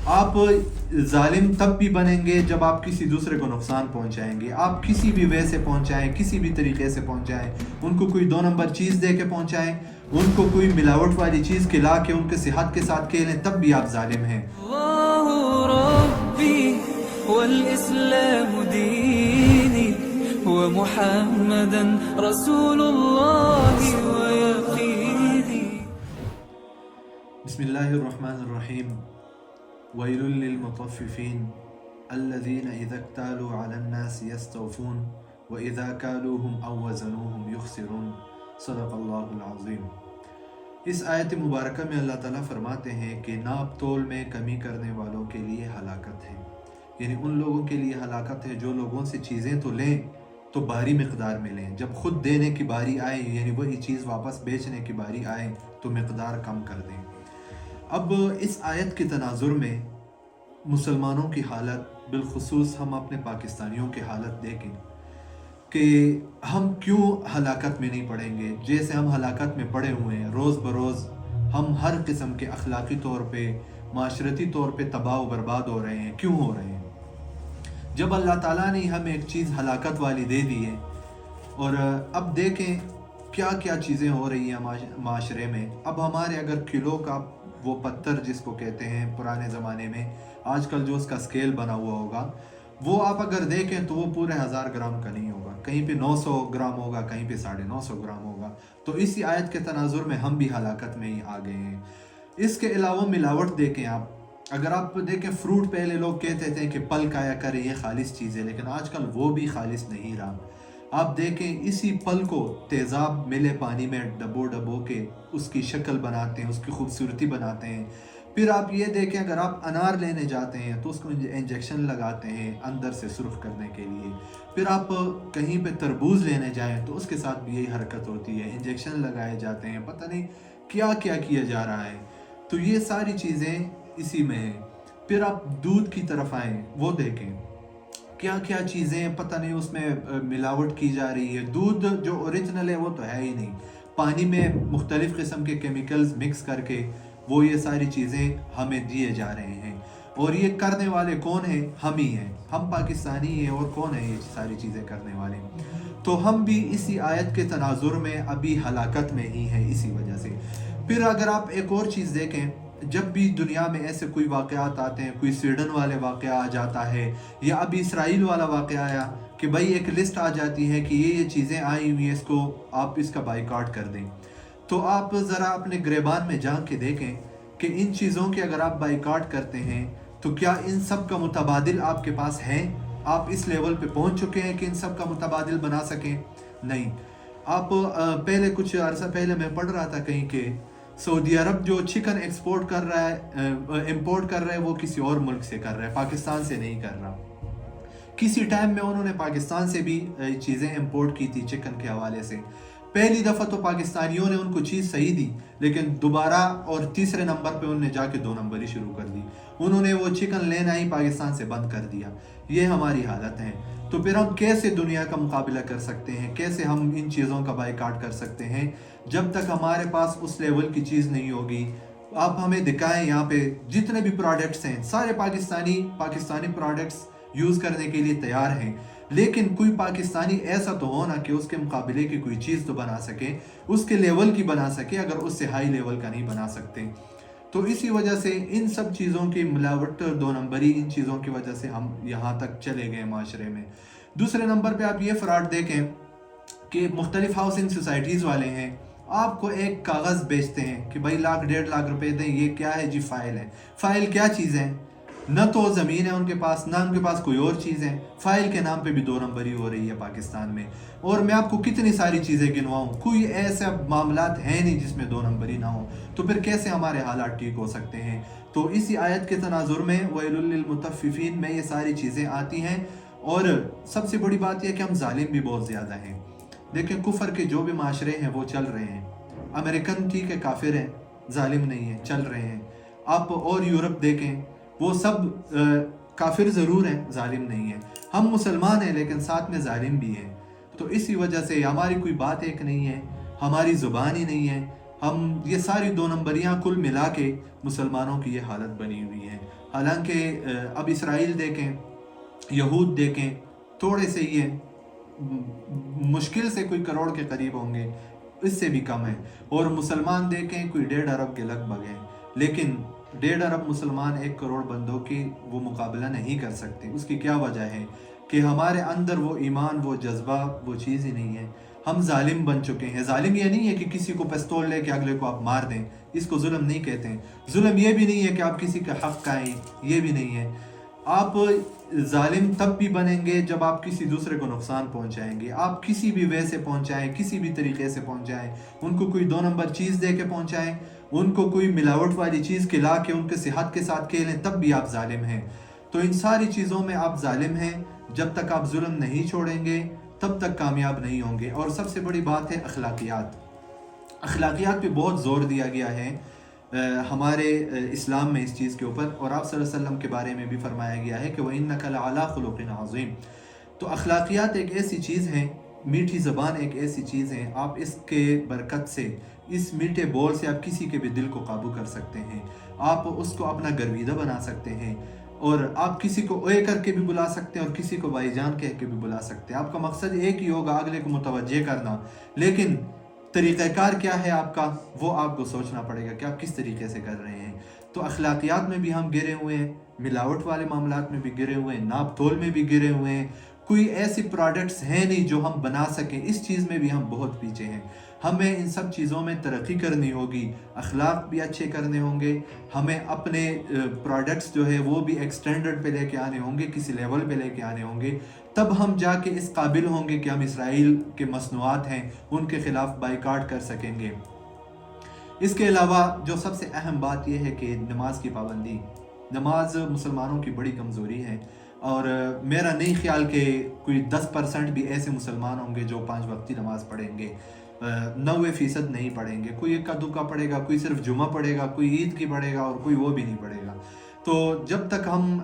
آپ ظالم تب بھی بنیں گے جب آپ کسی دوسرے کو نقصان پہنچائیں گے. آپ کسی بھی وے سے پہنچائیں, کسی بھی طریقے سے پہنچائیں, ان کو کوئی 2 نمبر چیز دے کے پہنچائیں, ان کو کوئی ملاوٹ والی چیز کھلا کے ان کے صحت کے ساتھ کھیلیں, تب بھی آپ ظالم ہیں. الله ربي والإسلام ديني ومحمدا رسول الله ويقيني. بسم اللہ الرحمن الرحیم. ویل للمطففین الذین اذا اکتالوا علی الناس یستوفون واذا کالوهم او وزنوهم یخسرون. صدق اللہ العظیم. اس آیت مبارکہ میں اللہ تعالیٰ فرماتے ہیں کہ ناپ تول میں کمی کرنے والوں کے لیے ہلاکت ہے. یعنی ان لوگوں کے لیے ہلاکت ہے جو لوگوں سے چیزیں تو لیں تو بھاری مقدار میں لیں, جب خود دینے کی باری آئے یعنی وہی چیز واپس بیچنے کی باری آئے تو مقدار کم کر دیں. اب اس آیت کے تناظر میں مسلمانوں کی حالت, بالخصوص ہم اپنے پاکستانیوں کی حالت دیکھیں کہ ہم کیوں ہلاکت میں نہیں پڑیں گے. جیسے ہم ہلاکت میں پڑے ہوئے ہیں, روز بروز ہم ہر قسم کے اخلاقی طور پہ, معاشرتی طور پہ تباہ و برباد ہو رہے ہیں. کیوں ہو رہے ہیں؟ جب اللہ تعالیٰ نے ہمیں ایک چیز ہلاکت والی دے دی ہے, اور اب دیکھیں کیا کیا چیزیں ہو رہی ہیں معاشرے میں. اب ہمارے اگر کلو کا وہ پتھر جس کو کہتے ہیں پرانے زمانے میں, آج کل جو اس کا سکیل بنا ہوا ہوگا, وہ آپ اگر دیکھیں تو وہ پورے 1000 گرام کا نہیں ہوگا, کہیں پہ 900 گرام ہوگا, کہیں پہ 950 گرام ہوگا. تو اسی آیت کے تناظر میں ہم بھی ہلاکت میں ہی آ گئے ہیں. اس کے علاوہ ملاوٹ دیکھیں آپ, اگر آپ دیکھیں فروٹ, پہلے لوگ کہتے تھے کہ پل کھایا کریں یہ خالص چیز ہے, لیکن آج کل وہ بھی خالص نہیں رہا. آپ دیکھیں اسی پل کو تیزاب ملے پانی میں ڈبو کے اس کی شکل بناتے ہیں, اس کی خوبصورتی بناتے ہیں. پھر آپ یہ دیکھیں اگر آپ انار لینے جاتے ہیں تو اس کو انجیکشن لگاتے ہیں اندر سے سرخ کرنے کے لیے. پھر آپ کہیں پہ تربوز لینے جائیں تو اس کے ساتھ بھی یہی حرکت ہوتی ہے, انجیکشن لگائے جاتے ہیں, پتہ نہیں کیا کیا کیا جا رہا ہے. تو یہ ساری چیزیں اسی میں ہیں. پھر آپ دودھ کی طرف آئیں, وہ دیکھیں کیا کیا چیزیں پتہ نہیں اس میں ملاوٹ کی جا رہی ہے. دودھ جو اوریجنل ہے وہ تو ہے ہی نہیں, پانی میں مختلف قسم کے کیمیکلز مکس کر کے وہ یہ ساری چیزیں ہمیں دیے جا رہے ہیں. اور یہ کرنے والے کون ہیں؟ ہم ہی ہیں, ہم پاکستانی ہیں. اور کون ہیں یہ ساری چیزیں کرنے والے؟ تو ہم بھی اسی آیت کے تناظر میں ابھی ہلاکت میں ہی ہیں اسی وجہ سے. پھر اگر آپ ایک اور چیز دیکھیں, جب بھی دنیا میں ایسے کوئی واقعات آتے ہیں, کوئی سویڈن والے واقعہ آ جاتا ہے یا ابھی اسرائیل والا واقعہ آیا کہ بھائی ایک لسٹ آ جاتی ہے کہ یہ چیزیں آئی ہوئی ہیں, اس کو آپ اس کا بائیکاٹ کر دیں, تو آپ ذرا اپنے گریبان میں جا کے دیکھیں کہ ان چیزوں کے اگر آپ بائیکاٹ کرتے ہیں تو کیا ان سب کا متبادل آپ کے پاس ہے؟ آپ اس لیول پہ پہنچ چکے ہیں کہ ان سب کا متبادل بنا سکیں؟ نہیں. آپ پہلے کچھ عرصہ پہلے میں پڑھ رہا تھا کہیں کہ سعودی عرب جو چکن ایکسپورٹ کر رہا ہے, امپورٹ کر رہا ہے, وہ کسی اور ملک سے کر رہا ہے, پاکستان سے نہیں کر رہا. کسی ٹائم میں انہوں نے پاکستان سے بھی چیزیں امپورٹ کی تھی چکن کے حوالے سے. پہلی دفعہ تو پاکستانیوں نے ان کو چیز صحیح دی, لیکن دوبارہ اور تیسرے نمبر پہ انہوں نے جا کے 2 نمبر ہی شروع کر دی. انہوں نے وہ چکن لینا ہی پاکستان سے بند کر دیا. یہ ہماری حالت ہے. تو پھر ہم کیسے دنیا کا مقابلہ کر سکتے ہیں؟ کیسے ہم ان چیزوں کا بائیکاٹ کر سکتے ہیں جب تک ہمارے پاس اس لیول کی چیز نہیں ہوگی؟ آپ ہمیں دکھائیں یہاں پہ جتنے بھی پروڈکٹس ہیں سارے پاکستانی پروڈکٹس یوز کرنے کے لیے تیار ہیں, لیکن کوئی پاکستانی ایسا تو ہو نا کہ اس کے مقابلے کی کوئی چیز تو بنا سکے, اس کے لیول کی بنا سکے, اگر اس سے ہائی لیول کا نہیں بنا سکتے. تو اسی وجہ سے ان سب چیزوں کی ملاوٹ, 2 نمبری, ان چیزوں کی وجہ سے ہم یہاں تک چلے گئے معاشرے میں. دوسرے نمبر پہ آپ یہ فراڈ دیکھیں کہ مختلف ہاؤسنگ سوسائٹیز والے ہیں, آپ کو ایک کاغذ بیچتے ہیں کہ بھائی 1,00,000 1,50,000 روپے دیں, یہ کیا ہے جی؟ فائل ہے. فائل کیا چیز ہے؟ نہ تو زمین ہے ان کے پاس, نہ ان کے پاس کوئی اور چیز ہے. فائل کے نام پہ بھی 2 نمبری ہو رہی ہے پاکستان میں. اور میں آپ کو کتنی ساری چیزیں گنواؤں, کوئی ایسے معاملات ہیں نہیں جس میں 2 نمبری نہ ہو. تو پھر کیسے ہمارے حالات ٹھیک ہو سکتے ہیں؟ تو اسی آیت کے تناظر میں ویل للمطففین میں یہ ساری چیزیں آتی ہیں. اور سب سے بڑی بات یہ کہ ہم ظالم بھی بہت زیادہ ہیں. دیکھیں کفر کے جو بھی معاشرے ہیں وہ چل رہے ہیں. امریکن ٹھیک ہے کافر ہیں, ظالم نہیں ہیں, چل رہے ہیں. آپ اور یورپ دیکھیں, وہ سب کافر ضرور ہیں, ظالم نہیں ہیں. ہم مسلمان ہیں لیکن ساتھ میں ظالم بھی ہیں. تو اسی وجہ سے ہماری کوئی بات ایک نہیں ہے, ہماری زبان ہی نہیں ہے, ہم یہ ساری 2 نمبریاں کل ملا کے مسلمانوں کی یہ حالت بنی ہوئی ہے. حالانکہ اب اسرائیل دیکھیں، یہود دیکھیں، تھوڑے سے یہ مشکل سے کوئی کروڑ کے قریب ہوں گے، اس سے بھی کم ہے. اور مسلمان دیکھیں کوئی 1.5 ارب کے لگ بھگ ہیں، لیکن 1.5 ارب مسلمان 1 کروڑ بندوں کی وہ مقابلہ نہیں کر سکتے. اس کی کیا وجہ ہے؟ کہ ہمارے اندر وہ ایمان، وہ جذبہ، وہ چیز ہی نہیں ہے. ہم ظالم بن چکے ہیں. ظالم یہ نہیں ہے کہ کسی کو پستول لے کے اگلے کو آپ مار دیں، اس کو ظلم نہیں کہتے ہیں. ظلم یہ بھی نہیں ہے کہ آپ کسی کا حق کھائیں، یہ بھی نہیں ہے. آپ ظالم تب بھی بنیں گے جب آپ کسی دوسرے کو نقصان پہنچائیں گے. آپ کسی بھی وے سے پہنچائیں، کسی بھی طریقے سے پہنچائیں، ان کو کوئی 2 نمبر چیز دے کے پہنچائیں، ان کو کوئی ملاوٹ والی چیز کھلا کے ان کے صحت کے ساتھ کھیلیں، تب بھی آپ ظالم ہیں. تو ان ساری چیزوں میں آپ ظالم ہیں. جب تک آپ ظلم نہیں چھوڑیں گے تب تک کامیاب نہیں ہوں گے. اور سب سے بڑی بات ہے اخلاقیات. اخلاقیات پہ بہت زور دیا گیا ہے ہمارے اسلام میں اس چیز کے اوپر، اور آپ صلی اللہ علیہ وسلم کے بارے میں بھی فرمایا گیا ہے کہ وَإِنَّكَ لَعَلَىٰ خُلُقٍ عَظِيمٍ. تو اخلاقیات ایک ایسی چیز ہے، میٹھی زبان ایک ایسی چیز ہے، آپ اس کے برکت سے، اس میٹھے بول سے آپ کسی کے بھی دل کو قابو کر سکتے ہیں. آپ اس کو اپنا گرویدہ بنا سکتے ہیں، اور آپ کسی کو اوے کر کے بھی بلا سکتے ہیں اور کسی کو بھائی جان کہہ کے بھی بلا سکتے ہیں. آپ کا مقصد ایک ہی ہوگا، اگلے کو متوجہ کرنا، لیکن طریقہ کار کیا ہے آپ کا، وہ آپ کو سوچنا پڑے گا کہ آپ کس طریقے سے کر رہے ہیں. تو اخلاقیات میں بھی ہم گرے ہوئے ہیں، ملاوٹ والے معاملات میں بھی گرے ہوئے ہیں، ناپ تول میں بھی گرے ہوئے ہیں. کوئی ایسی پروڈکٹس ہیں نہیں جو ہم بنا سکیں، اس چیز میں بھی ہم بہت پیچھے ہیں. ہمیں ان سب چیزوں میں ترقی کرنی ہوگی، اخلاق بھی اچھے کرنے ہوں گے. ہمیں اپنے پروڈکٹس جو ہے وہ بھی ایک سٹینڈرڈ پہ لے کے آنے ہوں گے، کسی لیول پہ لے کے آنے ہوں گے. تب ہم جا کے اس قابل ہوں گے کہ ہم اسرائیل کے مصنوعات ہیں ان کے خلاف بائیکاٹ کر سکیں گے. اس کے علاوہ جو سب سے اہم بات یہ ہے کہ نماز کی پابندی. نماز مسلمانوں کی بڑی کمزوری ہے، اور میرا نہیں خیال کہ کوئی 10% بھی ایسے مسلمان ہوں گے جو 5 وقتی نماز پڑھیں گے. 90% نہیں پڑھیں گے. کوئی ایک دو کا پڑھے گا، کوئی صرف جمعہ پڑھے گا، کوئی عید کی پڑھے گا، اور کوئی وہ بھی نہیں پڑھے گا. تو جب تک ہم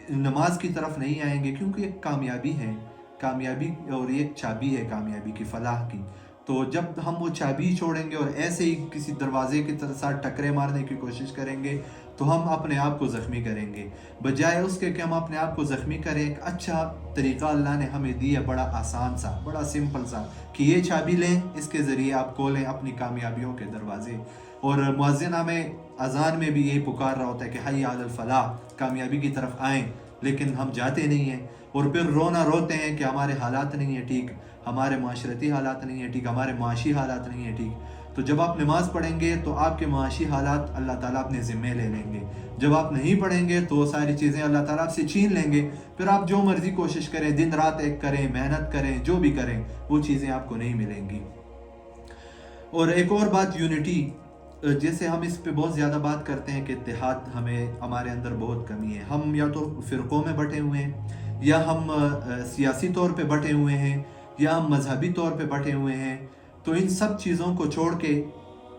نماز کی طرف نہیں آئیں گے، کیونکہ ایک کامیابی ہے، کامیابی اور ایک چابی ہے کامیابی کی، فلاح کی. تو جب ہم وہ چابی چھوڑیں گے اور ایسے ہی کسی دروازے کے ساتھ ٹکرے مارنے کی کوشش کریں گے تو ہم اپنے آپ کو زخمی کریں گے. بجائے اس کے کہ ہم اپنے آپ کو زخمی کریں، ایک اچھا طریقہ اللہ نے ہمیں دیا، بڑا آسان سا، بڑا سمپل سا، کہ یہ چابی لیں، اس کے ذریعے آپ کھولیں اپنی کامیابیوں کے دروازے. اور مؤذن ہمیں اذان میں بھی یہی پکار رہا ہوتا ہے کہ حی علی الفلاح، کامیابی کی طرف آئیں، لیکن ہم جاتے نہیں ہیں. اور پھر روتے ہیں کہ ہمارے حالات نہیں ہیں ٹھیک، ہمارے معاشرتی حالات نہیں ہیں ٹھیک، ہمارے معاشی حالات نہیں ہیں ٹھیک. تو جب آپ نماز پڑھیں گے تو آپ کے معاشی حالات اللہ تعالیٰ اپنے ذمے لے لیں گے. جب آپ نہیں پڑھیں گے تو وہ ساری چیزیں اللہ تعالیٰ آپ سے چھین لیں گے. پھر آپ جو مرضی کوشش کریں، دن رات ایک کریں، محنت کریں، جو بھی کریں، وہ چیزیں آپ کو نہیں ملیں گی. اور ایک اور بات یونٹی، جیسے ہم اس پہ بہت زیادہ بات کرتے ہیں کہ اتحاد ہمارے اندر بہت کمی ہے. ہم یا تو فرقوں میں بٹے ہوئے ہیں، یا ہم سیاسی طور پہ بٹے ہوئے ہیں، یا ہم مذہبی طور پہ بٹے ہوئے ہیں. تو ان سب چیزوں کو چھوڑ کے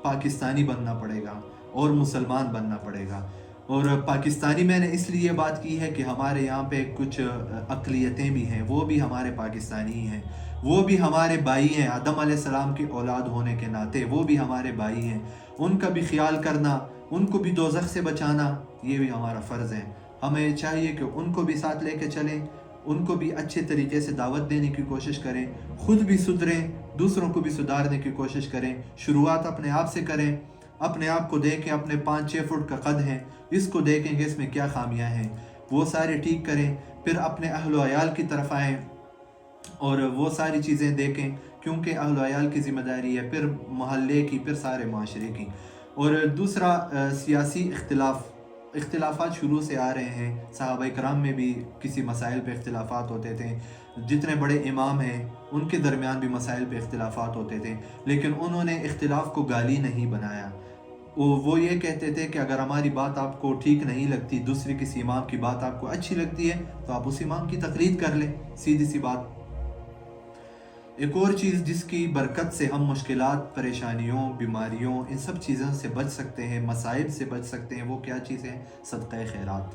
پاکستانی بننا پڑے گا اور مسلمان بننا پڑے گا. اور پاکستانی میں نے اس لیے بات کی ہے کہ ہمارے یہاں پہ کچھ اقلیتیں بھی ہیں، وہ بھی ہمارے پاکستانی ہیں، وہ بھی ہمارے بھائی ہیں. آدم علیہ السلام کی اولاد ہونے کے ناطے وہ بھی ہمارے بھائی ہیں. ان کا بھی خیال کرنا، ان کو بھی دوزخ سے بچانا، یہ بھی ہمارا فرض ہے. ہمیں چاہیے کہ ان کو بھی ساتھ لے کے چلیں، ان کو بھی اچھے طریقے سے دعوت دینے کی کوشش کریں، خود بھی سدھریں، دوسروں کو بھی سدھارنے کی کوشش کریں. شروعات اپنے آپ سے کریں. اپنے آپ کو دیکھیں، اپنے 5-6 فٹ کا قد ہے، اس کو دیکھیں کہ اس میں کیا خامیاں ہیں، وہ سارے ٹھیک کریں. پھر اپنے اہل و عیال کی طرف آئیں اور وہ ساری چیزیں دیکھیں، کیونکہ اہل و عیال کی ذمہ داری ہے، پھر محلے کی، پھر سارے معاشرے کی. اور دوسرا سیاسی اختلافات شروع سے آ رہے ہیں. صحابہ کرام میں بھی کسی مسائل پہ اختلافات ہوتے تھے، جتنے بڑے امام ہیں ان کے درمیان بھی مسائل پہ اختلافات ہوتے تھے، لیکن انہوں نے اختلاف کو گالی نہیں بنایا. وہ یہ کہتے تھے کہ اگر ہماری بات آپ کو ٹھیک نہیں لگتی، دوسرے کسی امام کی بات آپ کو اچھی لگتی ہے تو آپ اس امام کی تقلید کر لیں، سیدھی سی بات. ایک اور چیز جس کی برکت سے ہم مشکلات، پریشانیوں، بیماریوں، ان سب چیزوں سے بچ سکتے ہیں، مصائب سے بچ سکتے ہیں، وہ کیا چیز ہے؟ صدقہ خیرات.